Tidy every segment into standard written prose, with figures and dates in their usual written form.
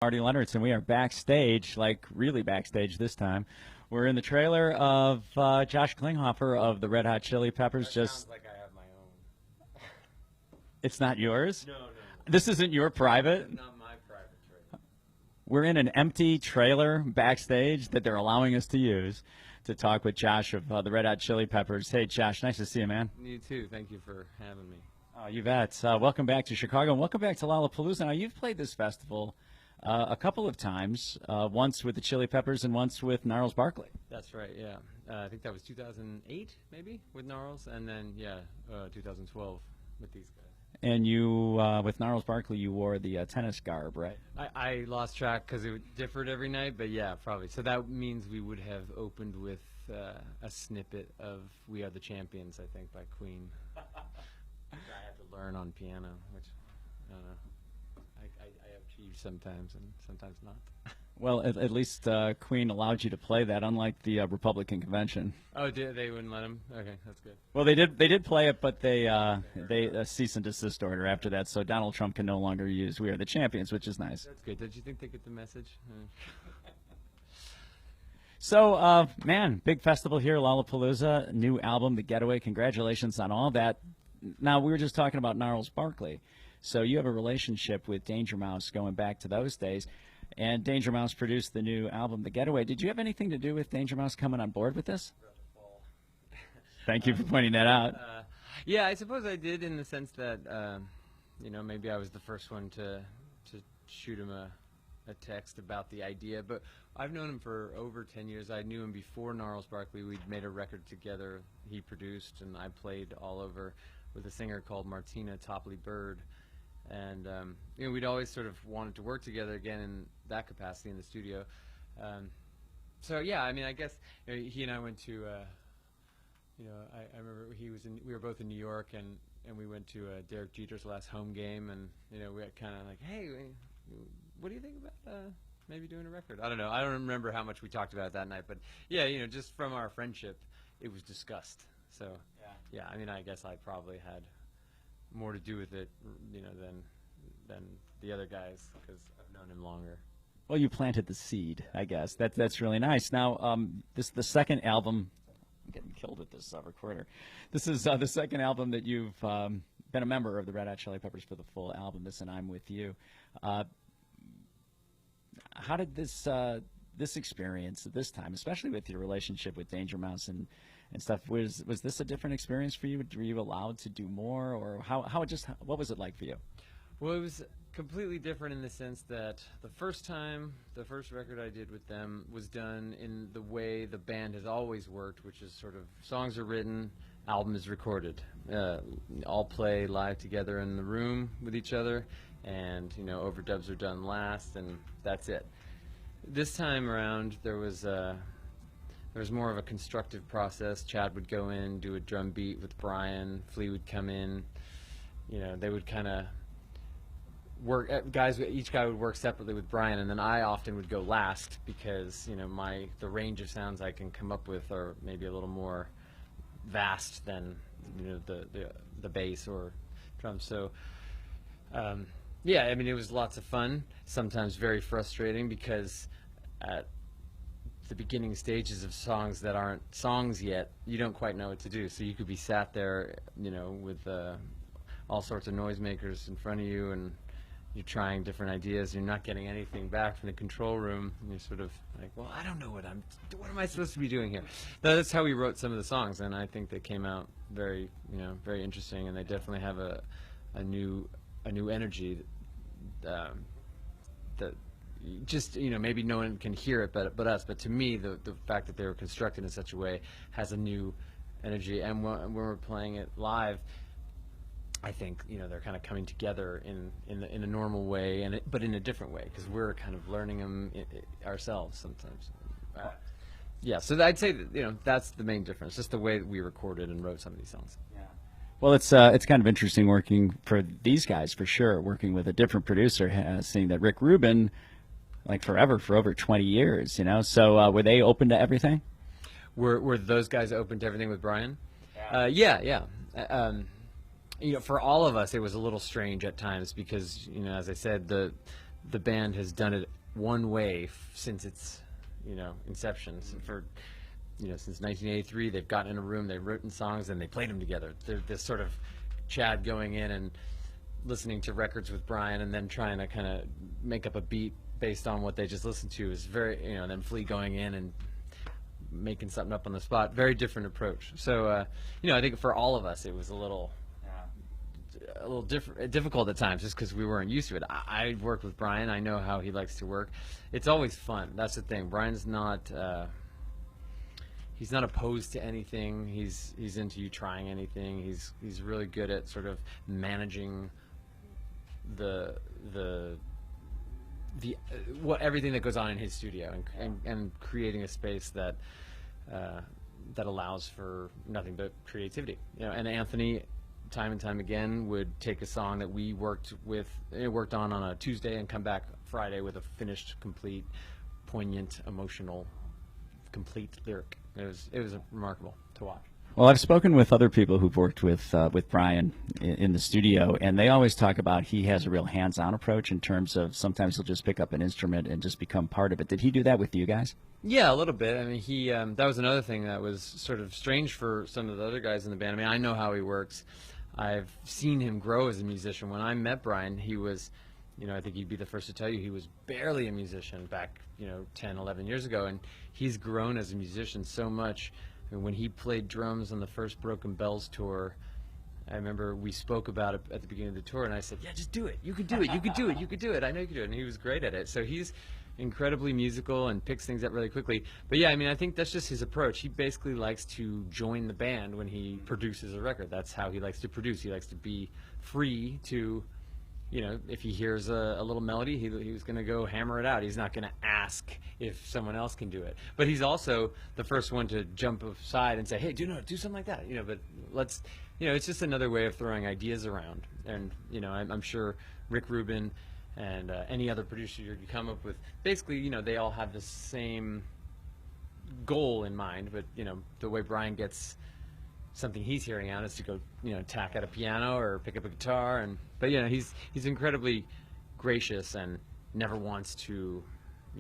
Marty Leonardson, and we are backstage, like really backstage this time. We're in the trailer of Josh Klinghoffer of the Red Hot Chili Peppers. That Just sounds like I have my own. It's not yours? No. This isn't your private? Not my private trailer. We're in an empty trailer backstage that they're allowing us to use to talk with Josh of the Red Hot Chili Peppers. Hey, Josh, nice to see you, man. You too. Thank you for having me. Oh, you bet. Welcome back to Chicago, and welcome back to Lollapalooza. Now, you've played this festival a couple of times, once with the Chili Peppers and once with Gnarls Barkley. That's right, yeah. I think that was 2008, maybe, with Gnarls, and then, 2012 with these guys. And you, with Gnarls Barkley, you wore the tennis garb, right? I lost track because it differed every night, but yeah, probably. So that means we would have opened with a snippet of We Are the Champions, I think, by Queen. I had to learn on piano, which, I don't know. I achieve sometimes and sometimes not. Well, at least Queen allowed you to play that, unlike the Republican convention. Oh, they wouldn't let him? Okay, that's good. Well, they did play it, but they cease and desist order after that, so Donald Trump can no longer use "We Are the Champions," which is nice. That's good. Did you think they get the message? So, man, big festival here, Lollapalooza, new album, The Getaway. Congratulations on all that. Now, we were just talking about Gnarls Barkley. So you have a relationship with Danger Mouse going back to those days. And Danger Mouse produced the new album, The Getaway. Did you have anything to do with Danger Mouse coming on board with this? Thank you for pointing that out. Yeah, I suppose I did, in the sense that, maybe I was the first one to shoot him a text about the idea. But I've known him for over 10 years. I knew him before Gnarls Barkley. We'd made a record together. He produced, and I played all over with a singer called Martina Topley Bird. And we'd always sort of wanted to work together again in that capacity in the studio. So yeah, I mean, I guess he and I went to, I remember we were both in New York, and we went to Derek Jeter's last home game, and we had kind of like, hey, what do you think about maybe doing a record? I don't know. I don't remember how much we talked about it that night, but yeah, just from our friendship, it was discussed. So yeah, I mean, I guess I probably had more to do with it, than the other guys, because I've known him longer. Well, you planted the seed, I guess. That's really nice. Now, this is the second album. I'm getting killed with this recorder. This is the second album that you've been a member of the Red Hot Chili Peppers for the full album. This and I'm With You. How did this experience at this time, especially with your relationship with Danger Mouse and stuff, was this a different experience for you? Were you allowed to do more, or what was it like for you? Well, it was completely different in the sense that the first record I did with them was done in the way the band has always worked, which is sort of songs are written, album is recorded. All play live together in the room with each other, and overdubs are done last, and that's it. This time around, there was more of a constructive process. Chad would go in, do a drum beat with Brian. Flea would come in. They would kind of work. Each guy would work separately with Brian, and then I often would go last because the range of sounds I can come up with are maybe a little more vast than the bass or drums. So yeah, I mean, it was lots of fun. Sometimes very frustrating because at the beginning stages of songs that aren't songs yet, you don't quite know what to do. So you could be sat there, with all sorts of noisemakers in front of you, and you're trying different ideas. You're not getting anything back from the control room, and you're sort of like, well, I don't know what am I supposed to be doing here? That's how we wrote some of the songs, and I think they came out very, very interesting, and they definitely have a new energy that just maybe no one can hear it but us, but to me the fact that they were constructed in such a way has a new energy. And when we're playing it live, I think they're kind of coming together in a normal way, but in a different way, because we're kind of learning them ourselves sometimes. Yeah, so I'd say that that's the main difference, just the way that we recorded and wrote some of these songs. Yeah. Well, it's kind of interesting working for these guys, for sure, working with a different producer, seeing that Rick Rubin, like forever, for over 20 years, So were they open to everything? Were those guys open to everything with Brian? Yeah. For all of us, it was a little strange at times because, as I said, the band has done it one way since its inception. So since 1983, they've gotten in a room, they've written songs, and they played them together. They're this sort of Chad going in and listening to records with Brian and then trying to kind of make up a beat based on what they just listened to is very, then Flea going in and making something up on the spot. Very different approach. So, I think for all of us, it was a little difficult at times just because we weren't used to it. I worked with Brian. I know how he likes to work. It's always fun. That's the thing. Brian's not he's not opposed to anything. He's into you trying anything. He's really good at sort of managing everything that goes on in his studio and creating a space that allows for nothing but creativity. And Anthony, time and time again, would take a song that we worked on a Tuesday and come back Friday with a finished, complete, poignant, emotional, complete lyric. It was remarkable to watch. Well, I've spoken with other people who've worked with Brian in the studio, and they always talk about he has a real hands-on approach in terms of sometimes he'll just pick up an instrument and just become part of it. Did he do that with you guys? Yeah, a little bit. I mean, he that was another thing that was sort of strange for some of the other guys in the band. I mean, I know how he works. I've seen him grow as a musician. When I met Brian, he was, I think he'd be the first to tell you, he was barely a musician back, 10, 11 years ago, and he's grown as a musician so much. And when he played drums on the first Broken Bells tour, I remember we spoke about it at the beginning of the tour, and I said, yeah, just do it. You could do it. You could do it. You could do it. I know you could do it. And he was great at it. So he's incredibly musical and picks things up really quickly. But yeah, I mean, I think that's just his approach. He basically likes to join the band when he produces a record. That's how he likes to produce. He likes to be free to, if he hears a little melody, he was going to go hammer it out. He's not going to ask if someone else can do it. But he's also the first one to jump aside and say, hey, do something like that. But let's, it's just another way of throwing ideas around. And, I'm sure Rick Rubin and any other producer you come up with, basically, they all have the same goal in mind. But, the way Brian gets something he's hearing out is to go, tack at a piano or pick up a guitar. But he's incredibly gracious and never wants to,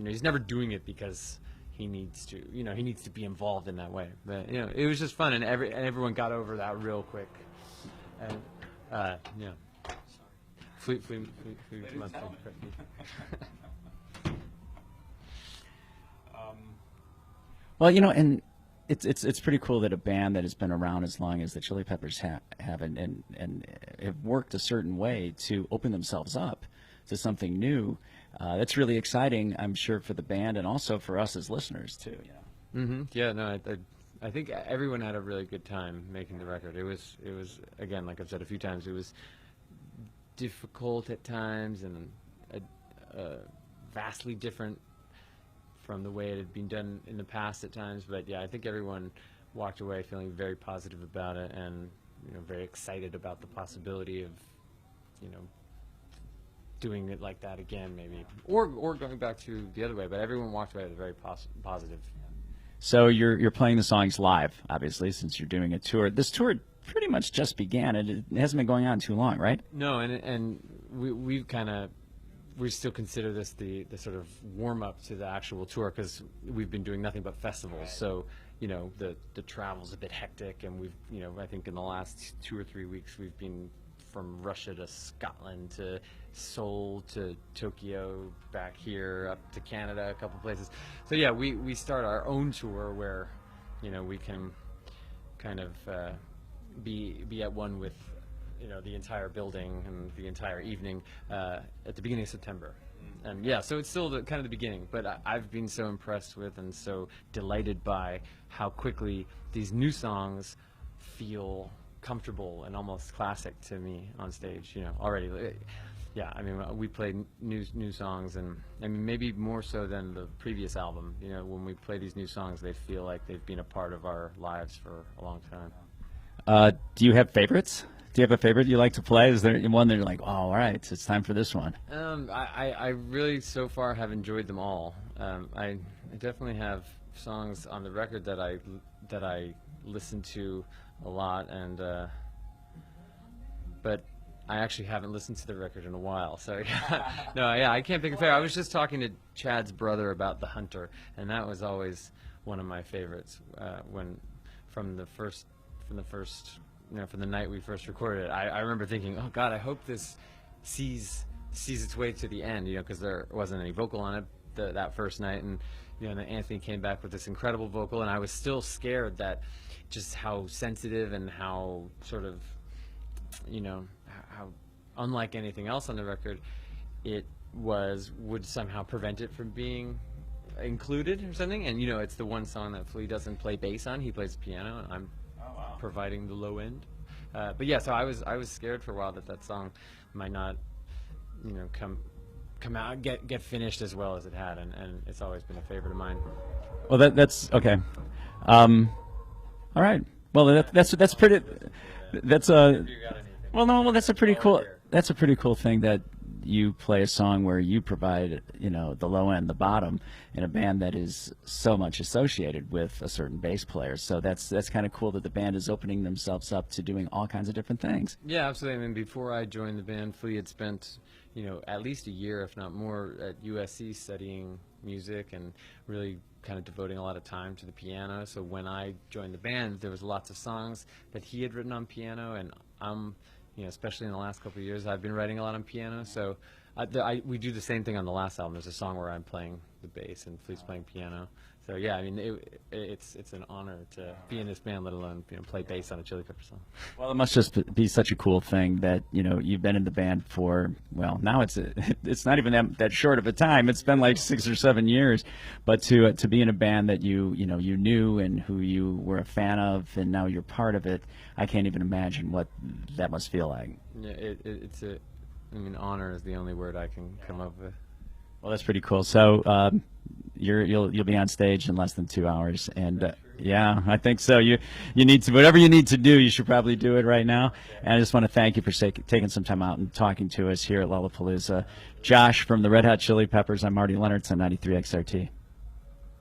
he's never doing it because he needs to, he needs to be involved in that way. But it was just fun, and everyone got over that real quick. And yeah. Fleet must be correct. Well, and it's pretty cool that a band that has been around as long as the Chili Peppers have and have worked a certain way to open themselves up to something new. That's really exciting, I'm sure, for the band and also for us as listeners too. Mm-hmm. Yeah, no, I think everyone had a really good time making the record. It was again, like I've said a few times, it was difficult at times and vastly different from the way it had been done in the past at times. But yeah, I think everyone walked away feeling very positive about it and very excited about the possibility of doing it like that again, maybe, or going back to the other way. But everyone walked away with very positive. So you're playing the songs live, obviously, since you're doing a tour. This tour pretty much just began. It hasn't been going on too long, right? No, and we still consider this the sort of warm up to the actual tour because we've been doing nothing but festivals. Right. So the travel's a bit hectic, and we've I think in the last 2 or 3 weeks we've been from Russia to Scotland to Seoul to Tokyo, back here up to Canada, a couple places. So yeah, we start our own tour where we can kind of be at one with the entire building and the entire evening at the beginning of September. And yeah, so it's still kind of the beginning, but I've been so impressed with and so delighted by how quickly these new songs feel comfortable and almost classic to me on stage, already. Yeah, I mean, we played new songs, and I mean, maybe more so than the previous album. When we play these new songs, they feel like they've been a part of our lives for a long time. Do you have favorites? Do you have a favorite you like to play? Is there one that you're like, oh, all right, it's time for this one? I really so far have enjoyed them all. I definitely have songs on the record that I listen to a lot, and but I actually haven't listened to the record in a while, so no, yeah, I can't pick a favorite. I was just talking to Chad's brother about The Hunter, and that was always one of my favorites. When from the night we first recorded it, I remember thinking, oh God, I hope this sees its way to the end, because there wasn't any vocal on it that first night, and then Anthony came back with this incredible vocal, and I was still scared that just how sensitive and how sort of how unlike anything else on the record it would somehow prevent it from being included or something. And it's the one song that Flea doesn't play bass on. He plays piano, and I'm providing the low end. But yeah, so I was scared for a while that song might not come out, get finished as well as it had, and it's always been a favorite of mine. Well, that's okay. All right. Well, that's pretty. That's a. Well, no. Well, that's a pretty cool. That's a pretty cool thing that you play a song where you provide, the low end, the bottom, in a band that is so much associated with a certain bass player. So that's kind of cool that the band is opening themselves up to doing all kinds of different things. Yeah, absolutely. I mean, before I joined the band, Flea had spent, at least a year, if not more, at USC studying music and really kind of devoting a lot of time to the piano. So when I joined the band, there was lots of songs that he had written on piano, and especially in the last couple of years, I've been writing a lot on piano. So we do the same thing on the last album. There's a song where I'm playing the bass and Flea's playing piano. So yeah, I mean, it's an honor to be in this band, let alone play bass on a Chili Pepper song. Well, it must just be such a cool thing that you've been in the band for, well, now it's not even that short of a time. It's been like 6 or 7 years, but to be in a band that you knew and who you were a fan of, and now you're part of it, I can't even imagine what that must feel like. Yeah, honor is the only word I can come up with. Well, that's pretty cool. So you'll be on stage in less than 2 hours, and yeah, I think so. You need to, whatever you need to do, you should probably do it right now. And I just want to thank you for taking some time out and talking to us here at Lollapalooza. Josh from the Red Hot Chili Peppers. I'm Marty Leonardson, 93 XRT.